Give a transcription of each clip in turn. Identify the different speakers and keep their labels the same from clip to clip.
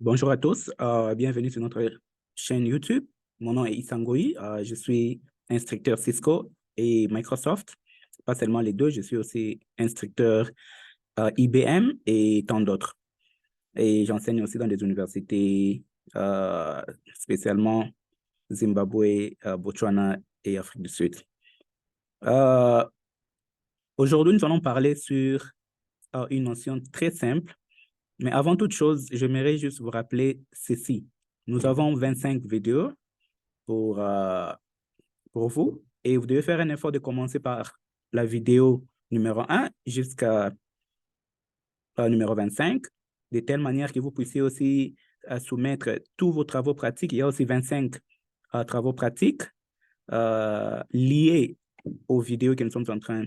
Speaker 1: Bonjour à tous, bienvenue sur notre chaîne YouTube. Mon nom est Isangoï, je suis instructeur Cisco et Microsoft. Pas seulement les deux, je suis aussi instructeur IBM et tant d'autres. Et j'enseigne aussi dans des universités, spécialement Zimbabwe, Botswana et Afrique du Sud. Euh, Aujourd'hui, nous allons parler sur une notion très simple. Mais avant toute chose, j'aimerais juste vous rappeler ceci. Nous avons 25 vidéos pour, vous et vous devez faire un effort de commencer par la vidéo numéro 1 jusqu'à numéro 25, de telle manière que vous puissiez aussi soumettre tous vos travaux pratiques. Il y a aussi 25 travaux pratiques liés aux vidéos que nous sommes en train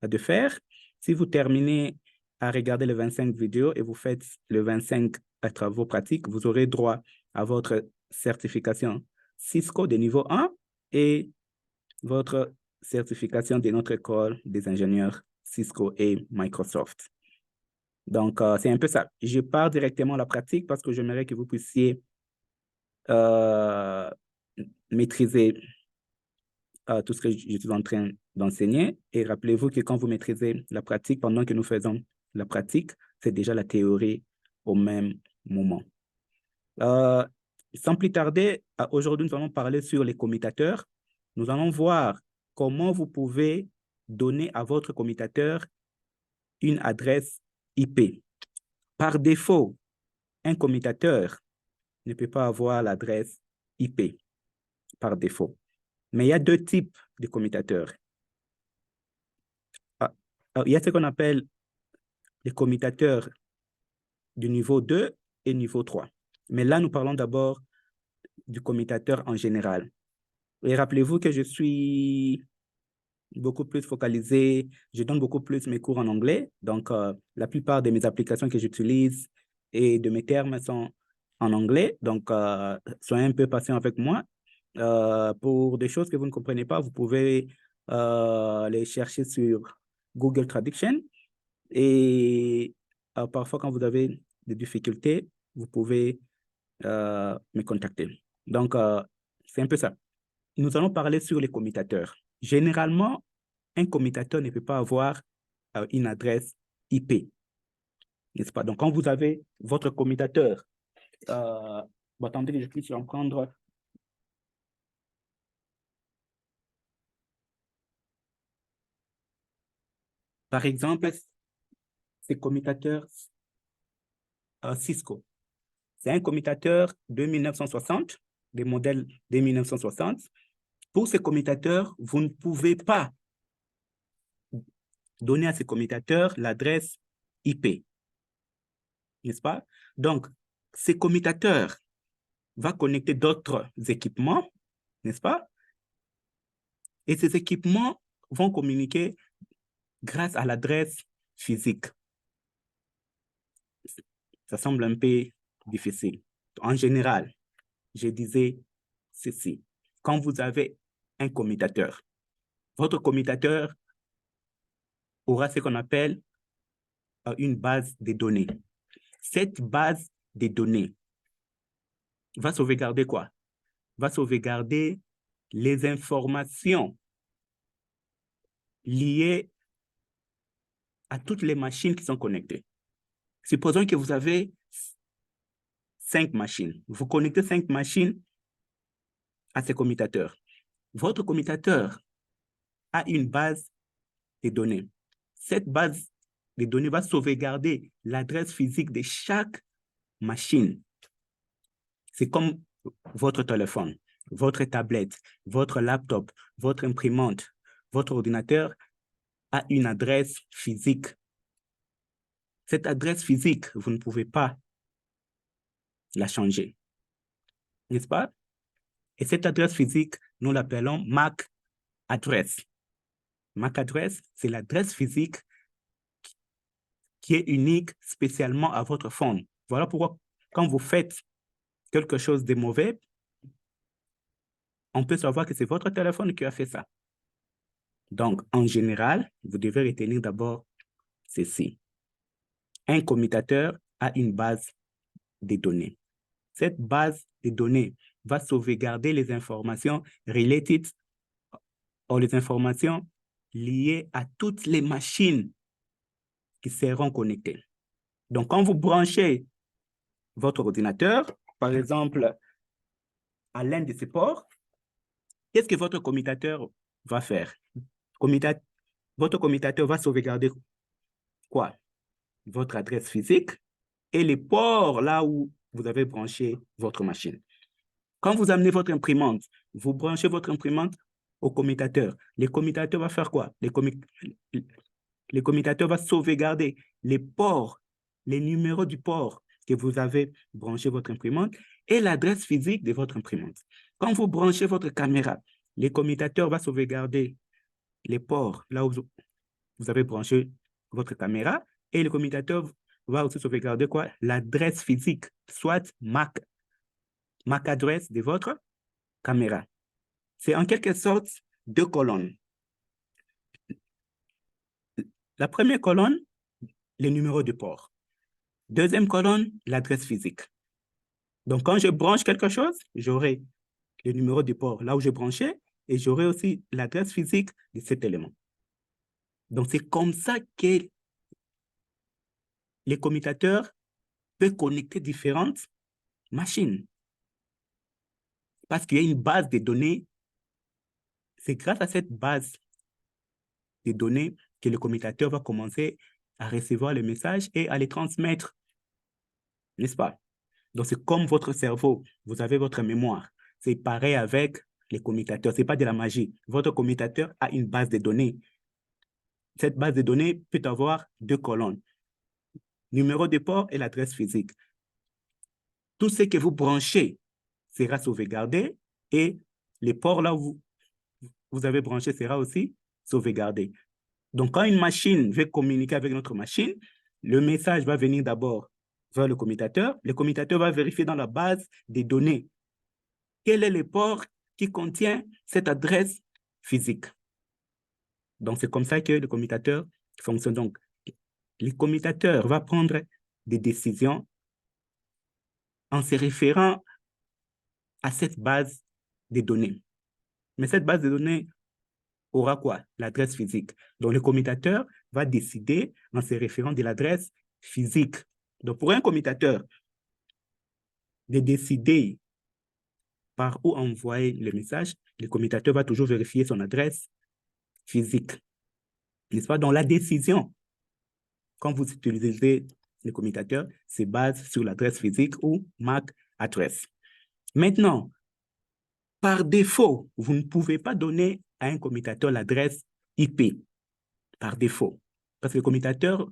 Speaker 1: de faire. Si vous terminez à regarder les 25 vidéos et vous faites les 25 travaux pratiques, vous aurez droit à votre certification Cisco de niveau 1 et votre certification de notre école des ingénieurs Cisco et Microsoft. Donc, c'est un peu ça. Je pars directement à la pratique parce que j'aimerais que vous puissiez maîtriser tout ce que je suis en train d'enseigner. Et rappelez-vous que quand vous maîtrisez la pratique, pendant que nous faisons la pratique, c'est déjà la théorie au même moment. Sans plus tarder, aujourd'hui, nous allons parler sur les commutateurs. Nous allons voir comment vous pouvez donner à votre commutateur une adresse IP. Par défaut, un commutateur ne peut pas avoir l'adresse IP par défaut. Mais il y a deux types de commutateurs. Il y a ce qu'on appelle les commutateurs du niveau 2 et niveau 3. Mais là, nous parlons d'abord du commutateur en général. Et rappelez-vous que je suis beaucoup plus focalisé, je donne beaucoup plus mes cours en anglais. Donc, la plupart de mes applications que j'utilise et de mes termes sont en anglais. Donc, soyez un peu patient avec moi. Pour des choses que vous ne comprenez pas, vous pouvez les chercher sur Google Traduction. Et parfois, quand vous avez des difficultés, vous pouvez me contacter. Donc, c'est un peu ça. Nous allons parler sur les commutateurs. Généralement, un commutateur ne peut pas avoir une adresse IP, n'est-ce pas? Donc, quand vous avez votre commutateur, attendez que je puisse en prendre. Par exemple, ces commutateurs Cisco. C'est un commutateur de 1960, des modèles de 1960. Pour ces commutateurs, vous ne pouvez pas donner à ces commutateurs l'adresse IP, n'est-ce pas? Donc, ces commutateurs vont connecter d'autres équipements, n'est-ce pas? Et ces équipements vont communiquer grâce à l'adresse physique. Ça semble un peu difficile. En général, je disais ceci. Quand vous avez un commutateur, votre commutateur aura ce qu'on appelle une base de données. Cette base de données va sauvegarder quoi? Va sauvegarder les informations liées à toutes les machines qui sont connectées. Supposons que vous avez 5 machines. Vous connectez 5 machines à ces commutateurs. Votre commutateur a une base de données. Cette base de données va sauvegarder l'adresse physique de chaque machine. C'est comme votre téléphone, votre tablette, votre laptop, votre imprimante, votre ordinateur a une adresse physique. Cette adresse physique, vous ne pouvez pas la changer, n'est-ce pas? Et cette adresse physique, nous l'appelons MAC adresse. MAC adresse, c'est l'adresse physique qui est unique spécialement à votre phone. Voilà pourquoi, quand vous faites quelque chose de mauvais, on peut savoir que c'est votre téléphone qui a fait ça. Donc, en général, vous devez retenir d'abord ceci. Un commutateur a une base de données. cette base de données va sauvegarder les informations related ou les informations liées à toutes les machines qui seront connectées. Donc, quand vous branchez votre ordinateur, par exemple, à l'un de ces ports, qu'est-ce que votre commutateur va faire? Votre commutateur va sauvegarder quoi? Votre adresse physique et les ports là où vous avez branché votre machine. Quand vous amenez votre imprimante, vous branchez votre imprimante au commutateur. Le commutateur va faire quoi? Le commutateur va sauvegarder les ports, les numéros du port que vous avez branché votre imprimante et l'adresse physique de votre imprimante. Quand vous branchez votre caméra, le commutateur va sauvegarder les ports là où vous avez branché votre caméra et le commutateur va aussi sauvegarder quoi? L'adresse physique, soit MAC adresse de votre caméra. C'est en quelque sorte 2 colonnes. La première colonne, les numéros de port. Deuxième colonne, l'adresse physique. Donc, quand je branche quelque chose, j'aurai le numéro de port là où j'ai branché et j'aurai aussi l'adresse physique de cet élément. Donc, c'est comme ça que les commutateurs peuvent connecter différentes machines. Parce qu'il y a une base de données. C'est grâce à cette base de données que le commutateur va commencer à recevoir les messages et à les transmettre. N'est-ce pas? Donc, c'est comme votre cerveau. Vous avez votre mémoire. C'est pareil avec les commutateurs. Ce n'est pas de la magie. Votre commutateur a une base de données. Cette base de données peut avoir 2 colonnes. Numéro de port et l'adresse physique. Tout ce que vous branchez sera sauvegardé et les ports là où vous avez branché sera aussi sauvegardé. Donc, quand une machine veut communiquer avec notre machine, le message va venir d'abord vers le commutateur. Le commutateur va vérifier dans la base des données quel est le port qui contient cette adresse physique. Donc, c'est comme ça que le commutateur fonctionne. Donc, le commutateur va prendre des décisions en se référant à cette base de données. Mais cette base de données aura quoi? L'adresse physique. Donc, le commutateur va décider en se référant de l'adresse physique. Donc, pour un commutateur, de décider par où envoyer le message, le commutateur va toujours vérifier son adresse physique. N'est-ce pas? Donc, la décision, quand vous utilisez le commutateur, se base sur l'adresse physique ou MAC adresse. Maintenant, par défaut, vous ne pouvez pas donner à un commutateur l'adresse IP. Par défaut. Parce que le commutateur,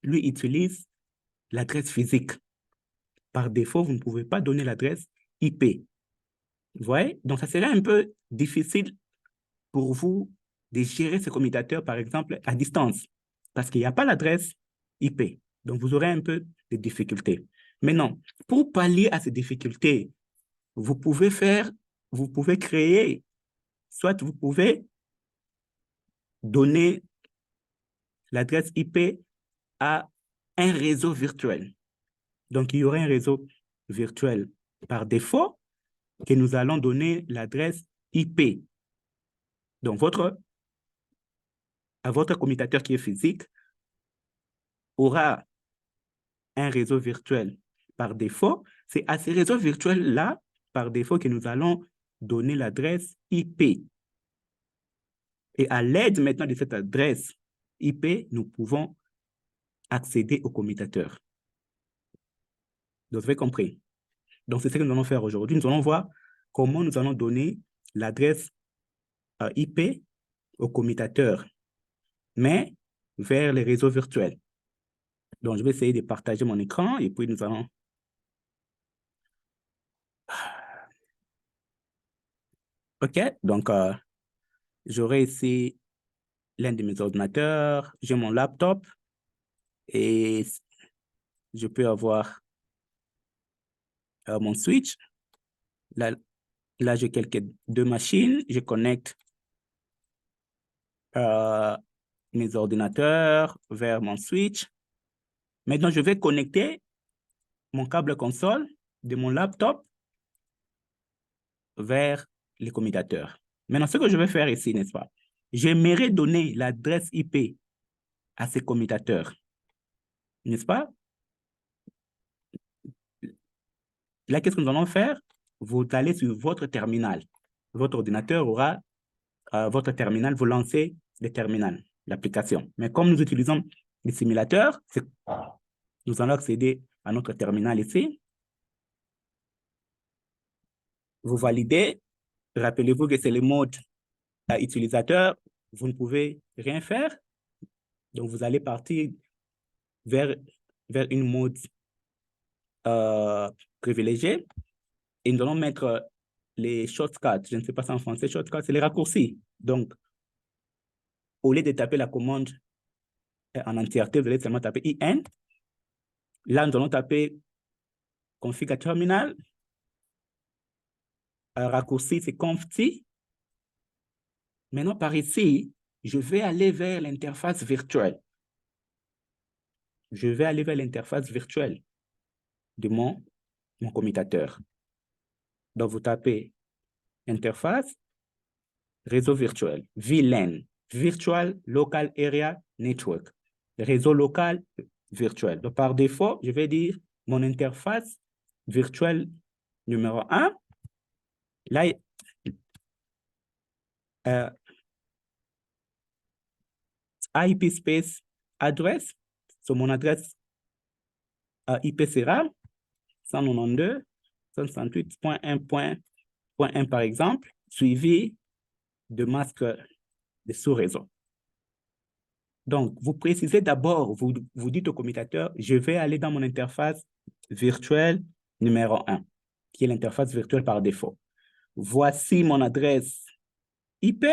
Speaker 1: lui, utilise l'adresse physique. Par défaut, vous ne pouvez pas donner l'adresse IP. Vous voyez? Donc, ça serait un peu difficile pour vous de gérer ce commutateur, par exemple, à distance. Parce qu'il n'y a pas l'adresse IP. Donc, vous aurez un peu de difficultés. Maintenant, pour pallier à ces difficultés, vous pouvez créer, soit vous pouvez donner l'adresse IP à un réseau virtuel. Donc, il y aurait un réseau virtuel par défaut que nous allons donner l'adresse IP. Donc, à votre commutateur qui est physique aura un réseau virtuel par défaut. C'est à ces réseaux virtuels-là, par défaut, que nous allons donner l'adresse IP. Et à l'aide maintenant de cette adresse IP, nous pouvons accéder au commutateur. Donc, vous avez compris. Donc, c'est ce que nous allons faire aujourd'hui. Nous allons voir comment nous allons donner l'adresse IP au commutateur, mais vers les réseaux virtuels. Donc, je vais essayer de partager mon écran et puis nous allons... OK, donc j'aurai ici l'un de mes ordinateurs, j'ai mon laptop et je peux avoir mon switch. Là j'ai deux machines, je connecte mes ordinateurs vers mon switch. Maintenant, je vais connecter mon câble console de mon laptop vers les commutateurs. Maintenant, ce que je vais faire ici, n'est-ce pas? J'aimerais donner l'adresse IP à ces commutateurs, n'est-ce pas? Là, qu'est-ce que nous allons faire? Vous allez sur votre terminal. Votre ordinateur aura votre terminal, vous lancez le terminal, l'application. Mais comme nous utilisons les simulateurs, nous allons accéder à notre terminal ici. Vous validez. Rappelez-vous que c'est le mode utilisateur. Vous ne pouvez rien faire. Donc, vous allez partir vers une mode privilégiée. Et nous allons mettre les shortcuts. Je ne sais pas si en français, shortcuts, c'est les raccourcis. Donc, au lieu de taper la commande en entièreté, vous allez seulement taper IN. Là, nous allons taper config à terminal. Raccourci, c'est conft. Maintenant, par ici, je vais aller vers l'interface virtuelle. Je vais aller vers l'interface virtuelle de mon commutateur. Donc, vous tapez interface, réseau virtuel, VLAN, Virtual Local Area Network, réseau local virtuel. Donc, par défaut, je vais dire mon interface virtuelle numéro 1. Là, IP space adresse, sur mon adresse IP sera 192.168.1.1 par exemple, suivi de masque de sous-réseau. Donc, vous précisez d'abord, vous dites au commutateur, je vais aller dans mon interface virtuelle numéro 1, qui est l'interface virtuelle par défaut. Voici mon adresse IP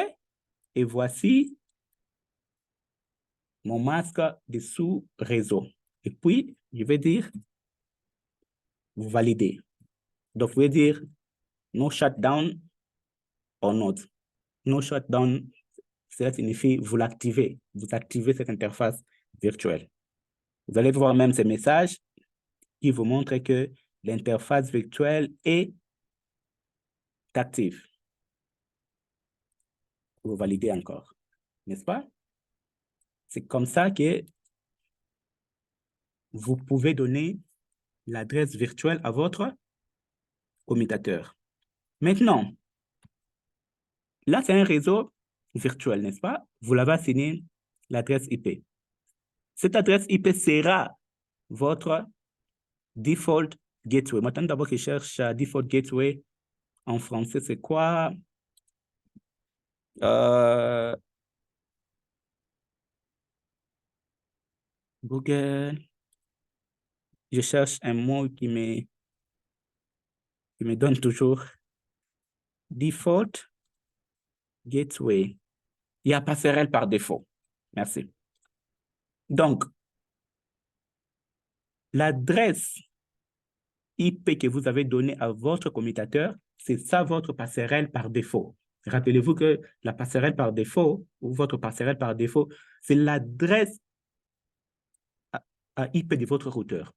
Speaker 1: et voici mon masque de sous-réseau. Et puis, je vais dire, vous validez. Donc, vous pouvez dire no shutdown or not. No shutdown, cela signifie vous l'activez. Vous activez cette interface virtuelle. Vous allez voir même ces messages qui vous montrent que l'interface virtuelle est active. Vous validez encore, n'est-ce pas? C'est comme ça que vous pouvez donner l'adresse virtuelle à votre commutateur. Maintenant, là, c'est un réseau virtuel, n'est-ce pas? Vous l'avez assigné l'adresse IP. Cette adresse IP sera votre default gateway. Maintenant, d'abord, je cherche default gateway en français, c'est quoi? Google. Je cherche un mot qui me donne toujours default gateway. Il y a passerelle par défaut. Merci. Donc, l'adresse IP que vous avez donnée à votre commutateur, c'est ça votre passerelle par défaut. Rappelez-vous que la passerelle par défaut, ou votre passerelle par défaut, c'est l'adresse IP de votre routeur,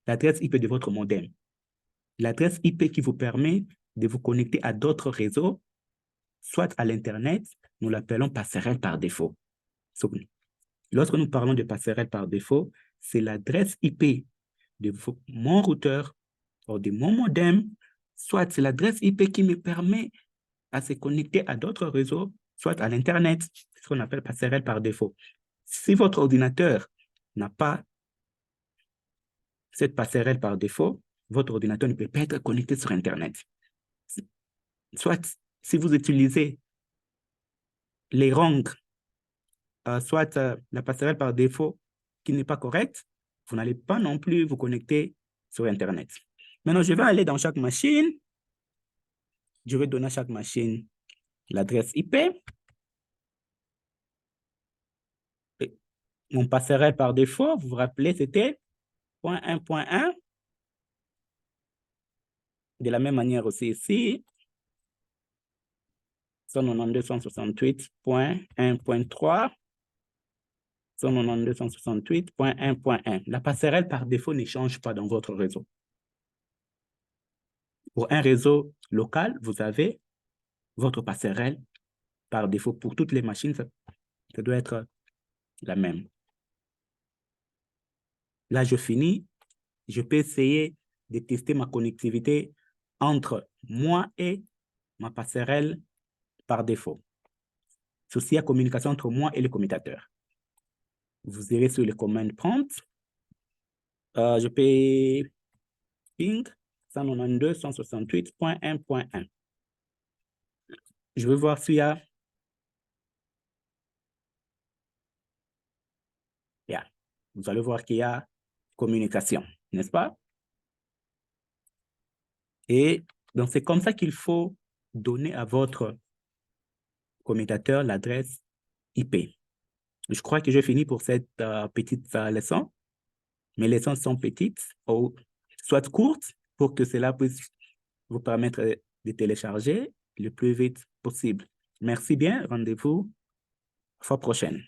Speaker 1: l'adresse IP de votre modem, l'adresse IP qui vous permet de vous connecter à d'autres réseaux, soit à l'Internet, nous l'appelons passerelle par défaut. Lorsque nous parlons de passerelle par défaut, c'est l'adresse IP de mon routeur ou de mon modem, soit c'est l'adresse IP qui me permet à se connecter à d'autres réseaux, soit à l'Internet, c'est ce qu'on appelle passerelle par défaut. Si votre ordinateur n'a pas cette passerelle par défaut, votre ordinateur ne peut pas être connecté sur Internet. Soit si vous utilisez les RONG, soit la passerelle par défaut qui n'est pas correcte, vous n'allez pas non plus vous connecter sur Internet. Maintenant, je vais aller dans chaque machine. Je vais donner à chaque machine l'adresse IP. Et mon passerelle par défaut, vous vous rappelez, c'était .1.1. De la même manière aussi ici, 192.168.1.3, 192.168.1.1. La passerelle par défaut ne change pas dans votre réseau. Pour un réseau local, vous avez votre passerelle par défaut. Pour toutes les machines, ça doit être la même. Là, je finis. Je peux essayer de tester ma connectivité entre moi et ma passerelle par défaut. Ceci est communication entre moi et le commutateur. Vous irez sur le command prompt. Je peux ping 192.168.1.1. Je vais voir s'il y a... Yeah. Vous allez voir qu'il y a communication, n'est-ce pas? Et donc, c'est comme ça qu'il faut donner à votre commutateur l'adresse IP. Je crois que j'ai fini pour cette petite leçon. Mes leçons sont petites, ou soit courtes, pour que cela puisse vous permettre de télécharger le plus vite possible. Merci bien. Rendez-vous la fois prochaine.